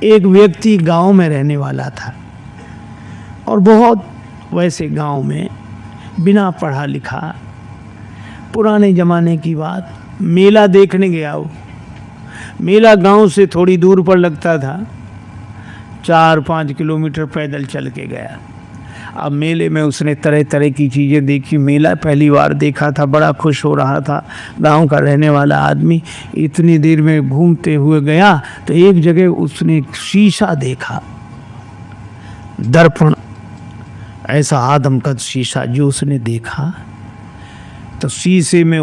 एक व्यक्ति गांव में रहने वाला था और बहुत वैसे गांव में बिना पढ़ा लिखा, पुराने ज़माने की बात, मेला देखने गया वो। मेला गांव से थोड़ी दूर पर लगता था, 4-5 किलोमीटर पैदल चल के गया। अब मेले में उसने तरह तरह की चीज़ें देखी। मेला पहली बार देखा था, बड़ा खुश हो रहा था। गांव का रहने वाला आदमी इतनी देर में घूमते हुए गया तो एक जगह उसने एक शीशा देखा, दर्पण, ऐसा आदमकद शीशा जो उसने देखा। तो शीशे में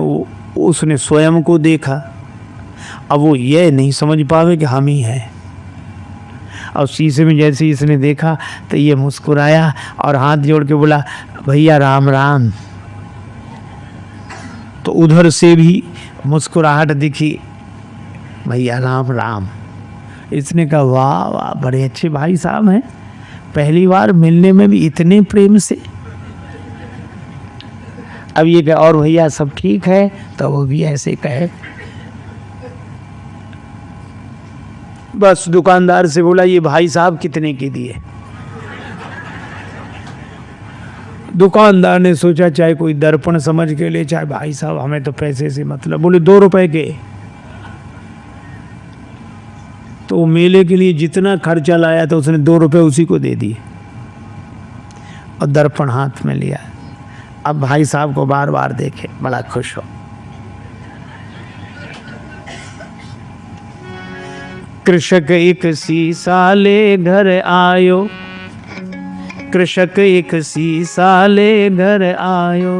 उसने स्वयं को देखा। अब वो ये नहीं समझ पावे कि हम ही हैं। और शीशे में जैसे ही इसने देखा तो ये मुस्कुराया और हाथ जोड़ के बोला, भैया राम राम। तो उधर से भी मुस्कुराहट दिखी, भैया राम राम। इसने कहा वाह वाह, बड़े अच्छे भाई साहब हैं, पहली बार मिलने में भी इतने प्रेम से। अब ये कहे और भैया सब ठीक है, तो वो भी ऐसे कहे। बस दुकानदार से बोला, ये भाई साहब कितने के दिए? दुकानदार ने सोचा चाहे कोई दर्पण समझ के ले, चाहे भाई साहब हमें तो पैसे से मतलब। बोले 2 रुपए के। तो मेले के लिए जितना खर्चा लाया था उसने 2 रुपए उसी को दे दिए और दर्पण हाथ में लिया। अब भाई साहब को बार बार देखे, बड़ा खुश हो। कृषक एक सीसा ले घर आयो, कृषक एक सीसा ले घर आयो,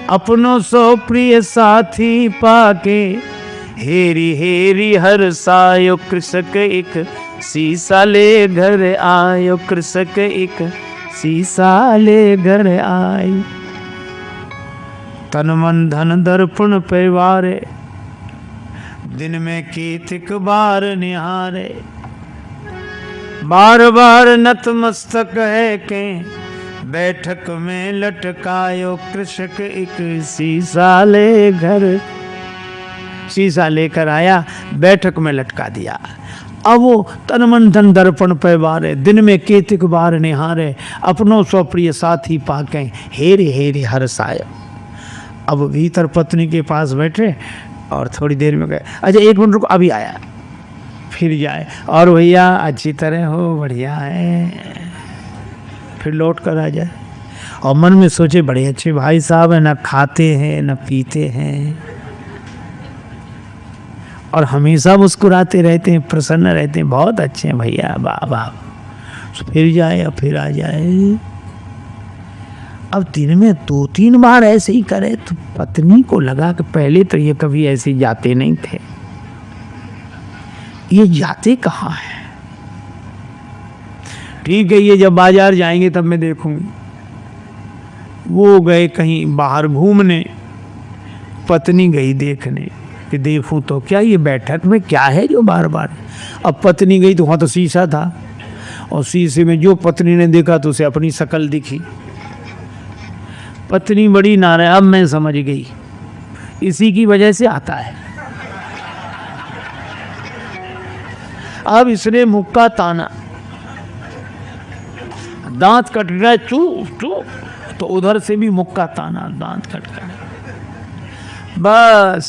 अपनों सो प्रिय साथी पाके हेरी हेरी हर सायो। कृषक एक सीसा ले घर आयो, कृषक एक सीसा ले घर आयो। तन मन धन दर्पण पे वारे, दिन में कीथिक बार निहारे। बार बार नतमस्तक है के बैठक में लटकायो। कृषक एक शीशा ले घर, शीशा लेकर आया, बैठक में लटका दिया। अब वो तन मन धन दर्पण पे बारे, दिन में कीथिक बार निहारे, अपनों सो प्रिय साथी पाके हेरे हेरे हर सायो। अब भीतर पत्नी के पास बैठे और थोड़ी देर में गए, अच्छा 1 मिनट रुको, अभी आया। फिर जाए, और भैया अच्छी तरह हो, बढ़िया है। फिर लौट कर आ जाए और मन में सोचे बड़े अच्छे भाई साहब हैं, ना खाते हैं ना पीते हैं और हमेशा मुस्कुराते रहते हैं, प्रसन्न रहते हैं, बहुत अच्छे हैं भैया, वाह वाह। फिर जाए और फिर आ जाए। अब दिन में 2-3 बार ऐसे ही करे तो पत्नी को लगा कि पहले तो ये कभी ऐसे जाते नहीं थे, ये जाते कहाँ हैं? ठीक है, ये जब बाजार जाएंगे तब मैं देखूंगी। वो गए कहीं बाहर घूमने, पत्नी गई देखने कि देखूं तो क्या ये बैठक में क्या है जो बार बार। अब पत्नी गई तो वहाँ तो शीशा था और शीशे में जो पत्नी ने देखा तो उसे अपनी शक्ल दिखी। पत्नी बड़ी नाराज, अब मैं समझ गई, इसी की वजह से आता है। अब इसने मुक्का ताना, दांत कट गया, चू चू, तो उधर से भी मुक्का ताना, दांत कट गया। बस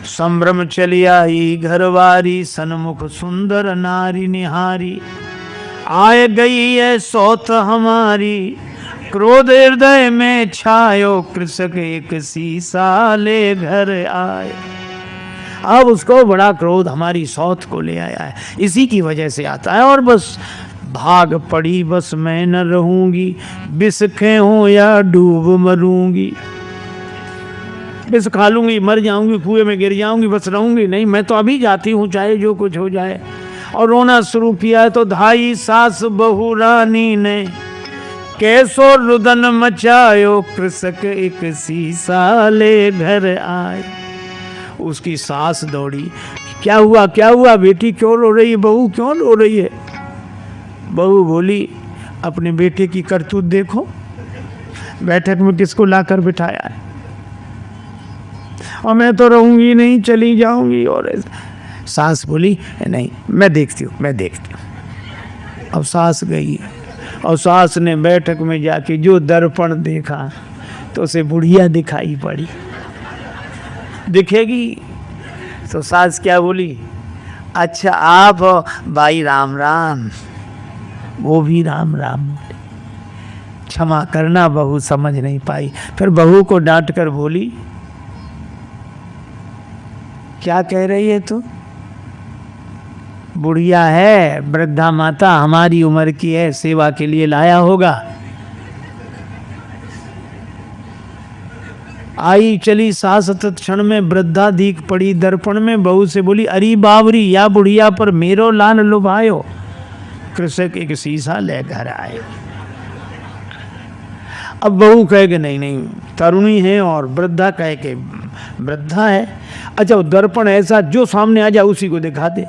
संभ्रम चली आई घरवारी, सन्मुख सुंदर नारी निहारी। आए गई है सौत हमारी, क्रोध हृदय में छायो। कृषक एक शीशा ले घर आए। अब उसको बड़ा क्रोध हमारी सौत को ले आया है, इसी की वजह से आता है। और बस भाग पड़ी, बस मैं न रहूंगी, विष खेऊं या डूब मरूंगी। विष खा लूंगी, मर जाऊंगी, कुएं में गिर जाऊंगी, बस रहूंगी नहीं, मैं तो अभी जाती हूँ, चाहे जो कुछ हो जाए। और रोना शुरू किया तो धाई सास बहू रानी ने कैसो रुदन मचायो। कृषक एक शीशा ले घर आए। उसकी सास दौड़ी, क्या हुआ बेटी, क्यों रो रही है, बहू क्यों रो रही है? बहू बोली, अपने बेटे की करतूत देखो, बैठक में किसको लाकर बिठाया है, और मैं तो रहूंगी नहीं, चली जाऊंगी। और सास बोली नहीं मैं देखती हूँ मैं देखती हूँ। अब सास गई और सास ने बैठक में जाके जो दर्पण देखा तो उसे बुढ़िया दिखाई पड़ी। दिखेगी तो सास क्या बोली, अच्छा आप भाई राम राम। वो भी राम राम। क्षमा करना बहू समझ नहीं पाई। फिर बहू को डांट कर बोली, क्या कह रही है तू? बुढ़िया है, वृद्धा माता, हमारी उम्र की है, सेवा के लिए लाया होगा। आई चली सास क्षण में वृद्धा दीख पड़ी दर्पण में। बहू से बोली, अरे बावरी या बुढ़िया पर मेरो लाल लुभायो। कृषक एक शीशा ले घर आए। अब बहू कहे कि नहीं नहीं तरुणी है और वृद्धा कहे कि वृद्धा है। अच्छा दर्पण ऐसा जो सामने आ जाए उसी को दिखा दे।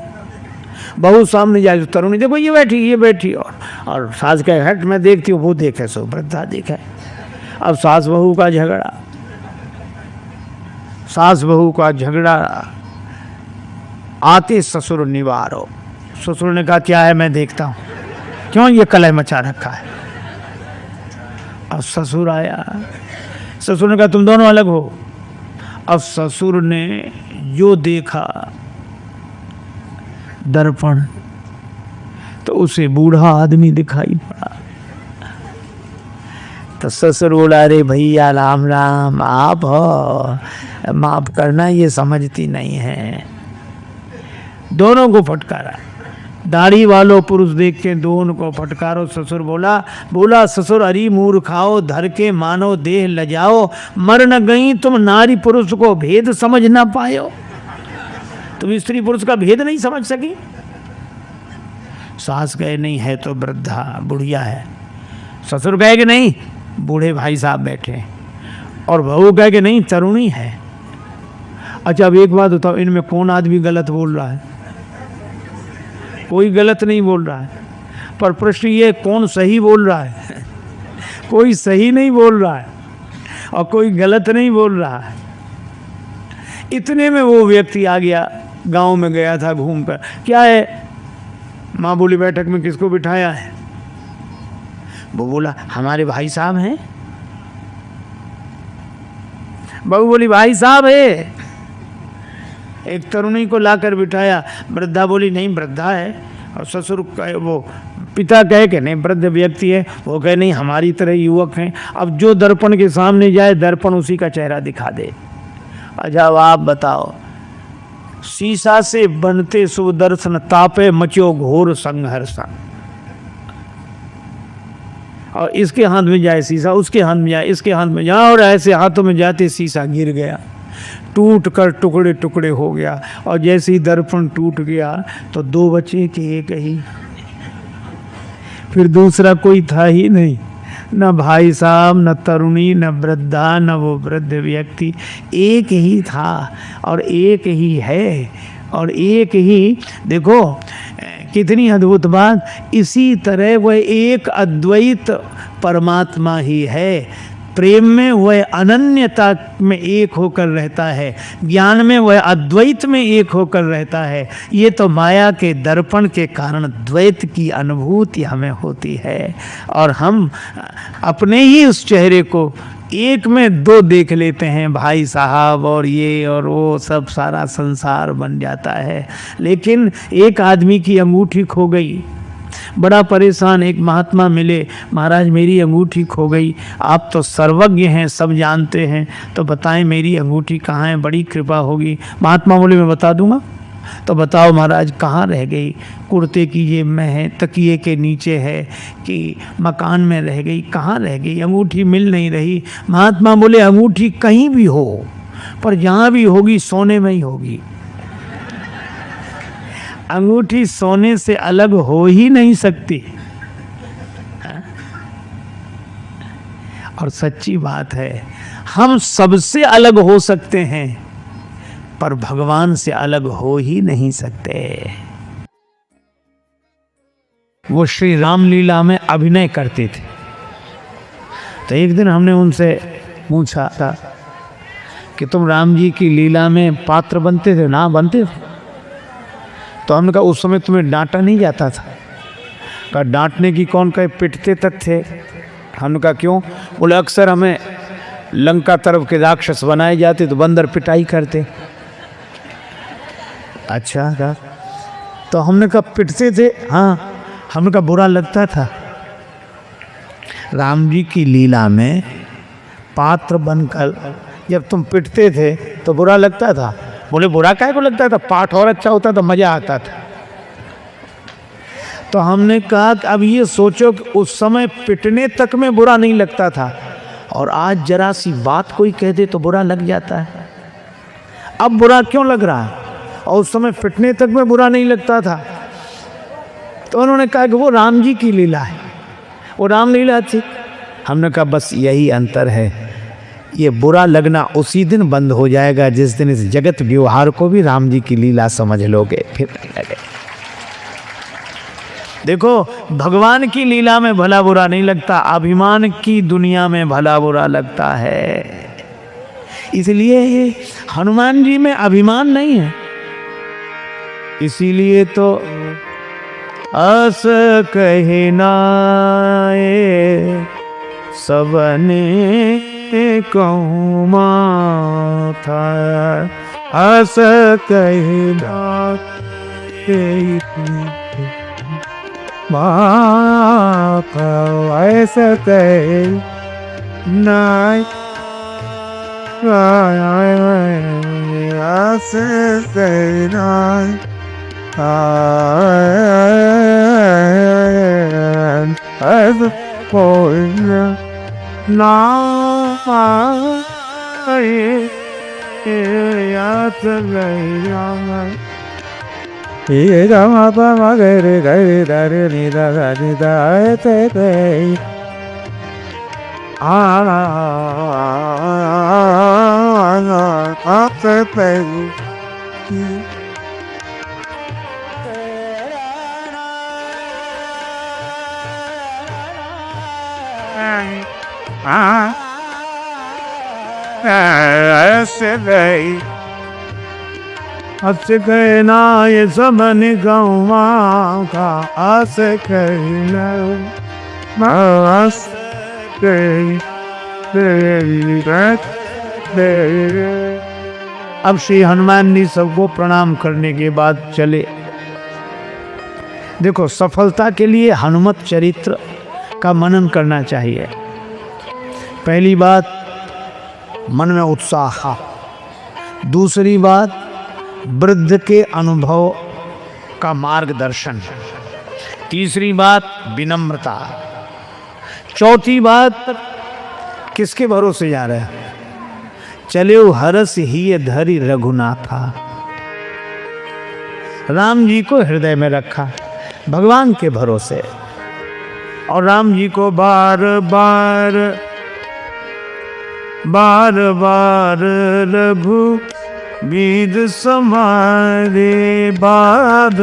बहू सामने जाए तो तरुणी देखो ये बैठी और सास कहे हट मैं देखती हूँ, वो देखे सो वृद्धा देखे। अब सास बहू का झगड़ा आते ससुर निवारो। ससुर ने कहा क्या है मैं देखता हूँ, क्यों ये कलह मचा रखा है। अब ससुर आया, ससुर ने कहा तुम दोनों अलग हो। अब ससुर ने जो देखा दर्पण तो उसे बूढ़ा आदमी दिखाई पड़ा। तो ससुर बोला, अरे भैया राम राम, आप हो, माफ करना ये समझती नहीं है। दोनों को फटकारा, दाढ़ी वालों पुरुष देख के दोनों को फटकारो। ससुर बोला ससुर, अरी मूर्खाओ धर के मानो देह लजाओ, मर न गई तुम नारी पुरुष को भेद समझ ना पायो। तुम स्त्री पुरुष का भेद नहीं समझ सकी। सास कहे नहीं है तो वृद्धा बुढ़िया है। ससुर कहे कि नहीं बूढ़े भाई साहब बैठे, और बहू कहे कि नहीं तरुणी है। अच्छा अब एक बात बताओ, इनमें कौन आदमी गलत बोल रहा है? कोई गलत नहीं बोल रहा है, पर प्रश्न ये कौन सही बोल रहा है? कोई सही नहीं बोल रहा है और कोई गलत नहीं बोल रहा है। इतने में वो व्यक्ति आ गया, गांव में गया था घूम कर। क्या है? माँ बोली बैठक में किसको बिठाया है? वो बोला हमारे भाई साहब हैं। बहू बोली भाई साहब है। एक तरुणी को लाकर बिठाया, वृद्धा बोली नहीं वृद्धा है। और ससुर वो पिता कहे कि नहीं वृद्ध व्यक्ति है, वो कहे नहीं हमारी तरह युवक हैं। अब जो दर्पण के सामने जाए दर्पण उसी का चेहरा दिखा दे। अच्छा अब आप बताओ, शीशा से बनते सुदर्शन तापे मचो घोर संघर्ष। और इसके हाथ में जाए शीशा, उसके हाथ में जाए, इसके हाथ में जाए, और ऐसे हाथों में जाते शीशा गिर गया, टूट कर टुकड़े टुकड़े हो गया। और जैसे ही दर्पण टूट गया तो दो बचे कि एक ही, फिर दूसरा कोई था ही नहीं। न भाई साहब, न तरुणी, न वृद्धा, न वो वृद्ध व्यक्ति, एक ही था और एक ही है और एक ही। देखो कितनी अद्भुत बात। इसी तरह वह एक अद्वैत परमात्मा ही है। प्रेम में वह अनन्यता में एक होकर रहता है, ज्ञान में वह अद्वैत में एक होकर रहता है। ये तो माया के दर्पण के कारण द्वैत की अनुभूति हमें होती है और हम अपने ही उस चेहरे को एक में दो देख लेते हैं, भाई साहब और ये और वो, सब सारा संसार बन जाता है। लेकिन एक आदमी की अंगूठी खो गई, बड़ा परेशान। एक महात्मा मिले, महाराज मेरी अंगूठी खो गई, आप तो सर्वज्ञ हैं, सब जानते हैं, तो बताएं मेरी अंगूठी कहाँ है, बड़ी कृपा होगी। महात्मा बोले मैं बता दूंगा। तो बताओ महाराज कहाँ रह गई? कुर्ते की जेब में है, तकिए के नीचे है, कि मकान में रह गई, कहाँ रह गई? अंगूठी मिल नहीं रही। महात्मा बोले अंगूठी कहीं भी हो, पर जहाँ भी होगी सोने में ही होगी। अंगूठी सोने से अलग हो ही नहीं सकती। और सच्ची बात है, हम सबसे अलग हो सकते हैं पर भगवान से अलग हो ही नहीं सकते। वो श्री रामलीला में अभिनय करते थे। तो एक दिन हमने उनसे पूछा था कि तुम राम जी की लीला में पात्र बनते थे? ना बनते थे। तो हमने कहा उस समय तुम्हें डांटा नहीं जाता था? कहा डांटने की कौन कहे, पिटते तक थे। हमने कहा क्यों? बोले अक्सर हमें लंका तरफ के राक्षस बनाए जाते तो बंदर पिटाई करते। अच्छा कहा, तो हमने कहा पिटते थे? हाँ। हमने कहा बुरा लगता था? राम जी की लीला में पात्र बनकर जब तुम पिटते थे तो बुरा लगता था? बोले बुरा काहे को लगता था, पाठ और अच्छा होता तो मजा आता था। तो हमने कहा कि अब ये सोचो कि उस समय पिटने तक में बुरा नहीं लगता था और आज जरा सी बात कोई कह दे तो बुरा लग जाता है। अब बुरा क्यों लग रहा है? और उस समय पिटने तक में बुरा नहीं लगता था। तो उन्होंने कहा कि वो राम जी की लीला है, वो राम लीला थी। हमने कहा बस यही अंतर है, ये बुरा लगना उसी दिन बंद हो जाएगा जिस दिन इस जगत व्यवहार को भी राम जी की लीला समझ लोगे, फिर नहीं लगेगा। देखो भगवान की लीला में भला बुरा नहीं लगता, अभिमान की दुनिया में भला बुरा लगता है। इसलिए हनुमान जी में अभिमान नहीं है, इसीलिए तो अस कहे नाए सबने कहूँ माथा, अस कहे माथा, ऐसा कहे नाय अस कहे नाय as a boy now अस कहना ये सबन गौवा का अस कहना अब श्री हनुमान जी सबको प्रणाम करने के बाद चले। देखो सफलता के लिए हनुमत चरित्र का मनन करना चाहिए। पहली बात मन में उत्साह, दूसरी बात वृद्ध के अनुभव का मार्गदर्शन, तीसरी बात विनम्रता, चौथी बात किसके भरोसे जा रहे हैं, चले हरस ही धरि रघुनाथा, राम जी को हृदय में रखा भगवान के भरोसे। और राम जी को बार बार रघु बीज समारे, बाद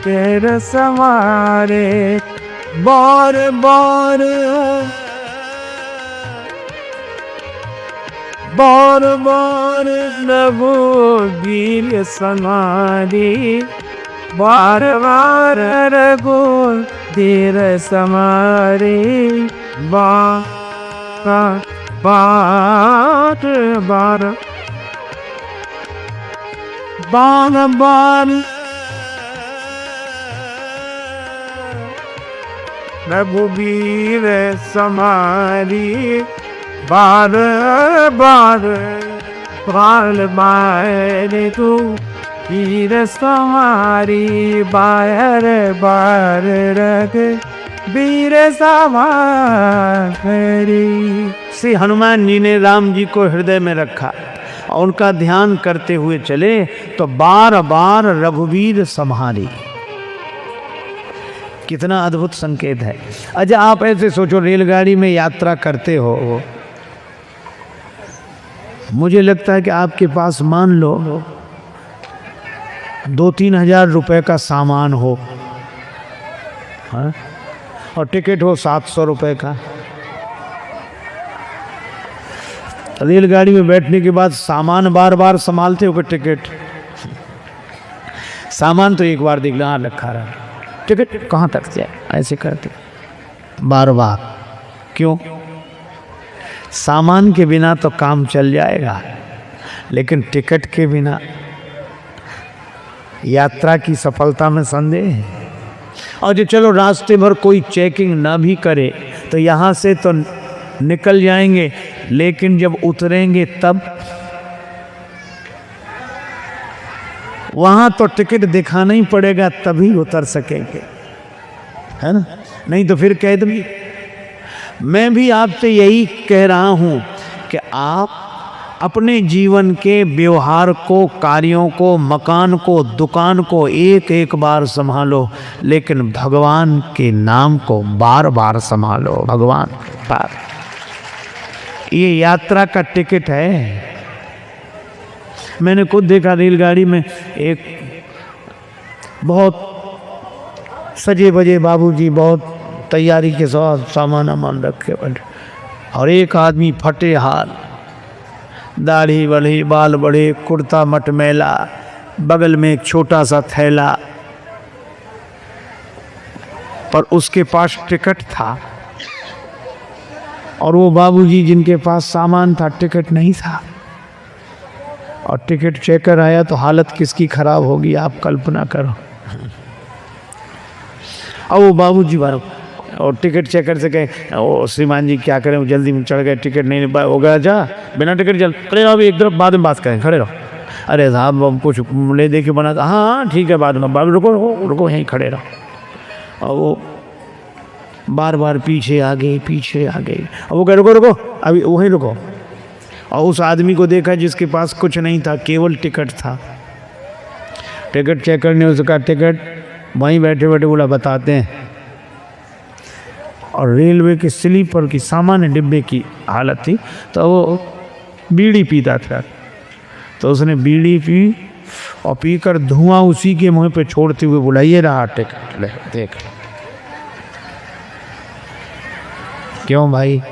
तेरे समारे, बार बार रघु बीज समारे, बार बार रघु धीर समारे, बार रघुबीर समारी, बार बार तू वीर समारी, बार रघ वीर समारी। श्री हनुमान जी ने राम जी को हृदय में रखा और उनका ध्यान करते हुए चले तो बार बार रघुवीर सम्हारी। कितना अद्भुत संकेत है। अच्छा आप ऐसे सोचो, रेलगाड़ी में यात्रा करते हो, मुझे लगता है कि आपके पास मान लो 2-3 हज़ार रुपए का सामान हो, हाँ? और टिकट हो 700 रुपए का। रेलगाड़ी में बैठने के बाद सामान बार बार संभालते हो कि टिकट? सामान तो एक बार देख लो, हाँ रखा रहा, टिकट कहाँ तक जाए, ऐसे करते बार बार। क्यों? सामान के बिना तो काम चल जाएगा, लेकिन टिकट के बिना यात्रा की सफलता में संदेह है। और जो चलो रास्ते भर कोई चेकिंग ना भी करे तो यहाँ से तो निकल जाएंगे, लेकिन जब उतरेंगे तब वहाँ तो टिकट दिखाना ही पड़ेगा, तभी उतर सकेंगे, है ना? नहीं तो फिर कैद भी। मैं भी आपसे यही कह रहा हूँ कि आप अपने जीवन के व्यवहार को, कार्यों को, मकान को, दुकान को एक एक बार संभालो, लेकिन भगवान के नाम को बार बार संभालो। भगवान पार, ये यात्रा का टिकट है। मैंने खुद देखा रेलगाड़ी में एक बहुत सजे बजे बाबूजी, बहुत तैयारी के साथ सामान वामान रखे बैठे, और एक आदमी फटे हाल, दाढ़ी बड़ी, बाल बड़े, कुर्ता मटमैला, बगल में एक छोटा सा थैला, पर उसके पास टिकट था। और वो बाबूजी जिनके पास सामान था, टिकट नहीं था। और टिकट चेकर आया तो हालत किसकी खराब होगी आप कल्पना करो। और वो बाबूजी बार और टिकट चेकर से कहे, ओ श्रीमान जी क्या करें, जल्दी में चढ़ गए, टिकट नहीं हो गया, जा बिना टिकट चल, खड़े रहो अभी एक तरफ, बाद में बात करें, खड़े रहो। अरे साहब हम कुछ ले दे के बना था, हाँ ठीक है बाद में, बाबू रुको रुको रुको यहीं खड़े रहो। और वो बार बार पीछे आ गए, पीछे आ गए। और वो कह रुको रुको अभी वहीं रुको। और उस आदमी को देखा जिसके पास कुछ नहीं था, केवल टिकट था। टिकट चेक करने उसका टिकट वहीं बैठे बैठे बोला बताते हैं। और रेलवे के स्लीपर की सामान्य डिब्बे की हालत थी, तो वो बीड़ी पीता था, तो उसने बीड़ी पी और पीकर धुआं उसी के मुंह पे छोड़ते हुए बोला ये रहा टिकट, ले देख। क्यों भाई?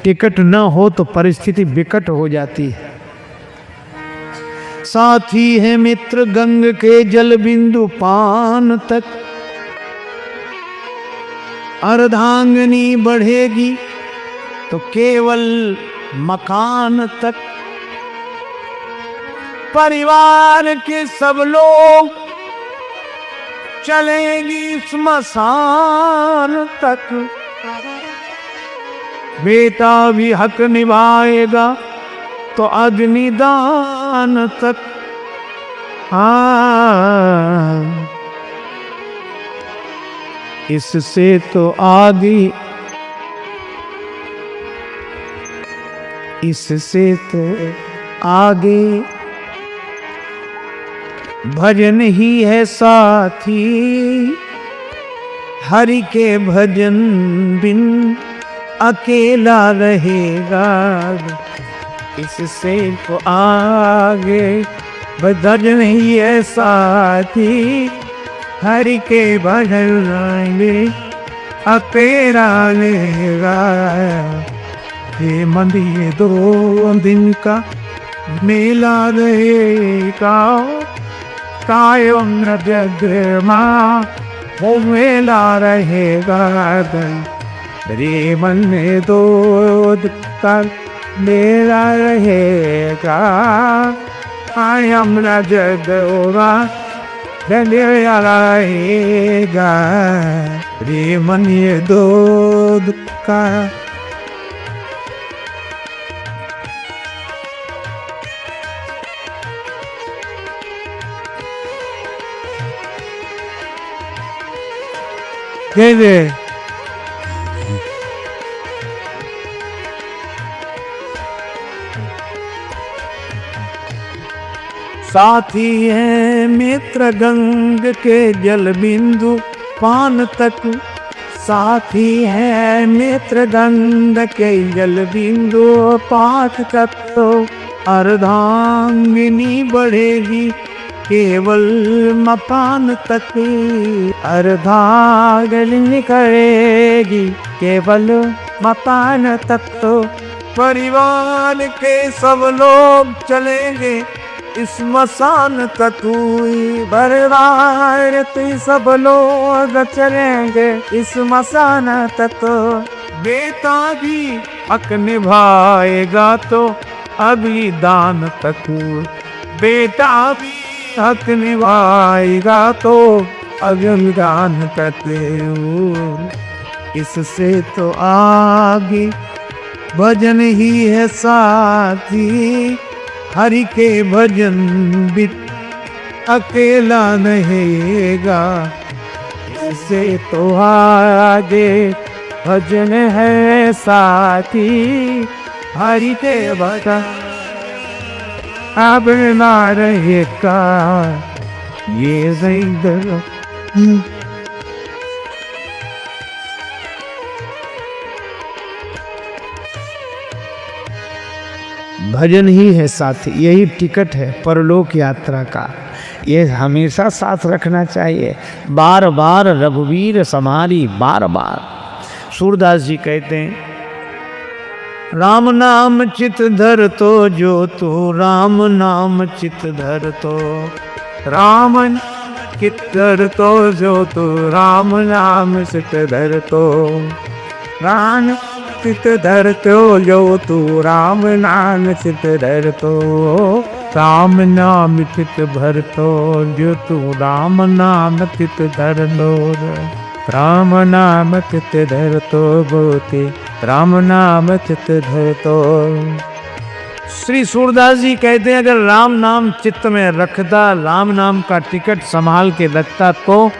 टिकट न हो तो परिस्थिति विकट हो जाती है। साथी है मित्र गंग के जल बिंदु पान तक, अर्धांगनी बढ़ेगी तो केवल मकान तक। परिवार के सब लोग चलेंगी स्मशान तक, बेटा भी हक निभाएगा तो अग्निदान तक। हाँ इससे तो आगे, इससे तो आगे भजन ही है साथी, हरि के भजन बिन अकेला रहेगा। इससे तो आगे भजन ही है साथी, हरि के भजन में अकेला रहेगा। ये मंदिर 2 दिन का मेला रहेगा, कायम जगमा वो मेला रहेगा। रे मन में 2 दिन का मेला रहेगा, कायम जगमा रहेगा। रे मन ये 2 दिन का जय साथी है मित्र गंग के जल बिंदु पान तक, साथी है मित्र गंग के जल बिंदु पान तक। तो अर्धांगिनी बढ़ेगी केवल मकान तक, अर्धांगिनी करेगी केवल मकान तक। तो परिवार के सब लोग चलेंगे इस मसान ततुई बरवारत सब लोग चलेंगे इस मसान तत्व। बेटा भी हक निभाएगा तो अभी दान तकू, बेटा भी हक निभाएगा तो अभी दान तकू। इससे तो आगे भजन ही है साथी, हरि के भजन भी अकेला नहेगा। इससे तो आगे भजन है साथी, हरि के भजन अब ना रहेगा। ये जिंदगी भजन ही है साथी, यही टिकट है परलोक यात्रा का। ये हमेशा साथ रखना चाहिए। बार बार रघुवीर समारी बार बार। सूरदास जी कहते हैं राम नाम चित धर तो जो तू, राम नाम चित धर तो, राम चित धर तो जो तू, राम नाम चित धर तो, राम चित धर तो जो तू, राम नाम चित धर तो, राम नाम चित भर तो जो तू, राम नाम चित धर लो, राम नाम चित धर तो बोते, राम नाम चित धर तो। श्री सूरदास जी कहते हैं अगर राम नाम चित्त में रखता, राम नाम का टिकट संभाल के रखता तो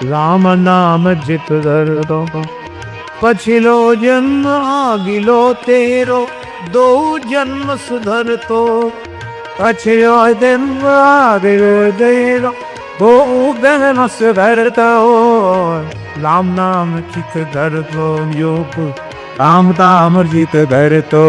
राम नाम चित धर तो, पछिलो जन्म आगिलो तेरो, दो जन्म सुधर तो, पछिलो जन्म आगिलो तेरो, दो जन्म सुधर तो। राम नाम चित धर तो योग, राम नाम चित धर तो।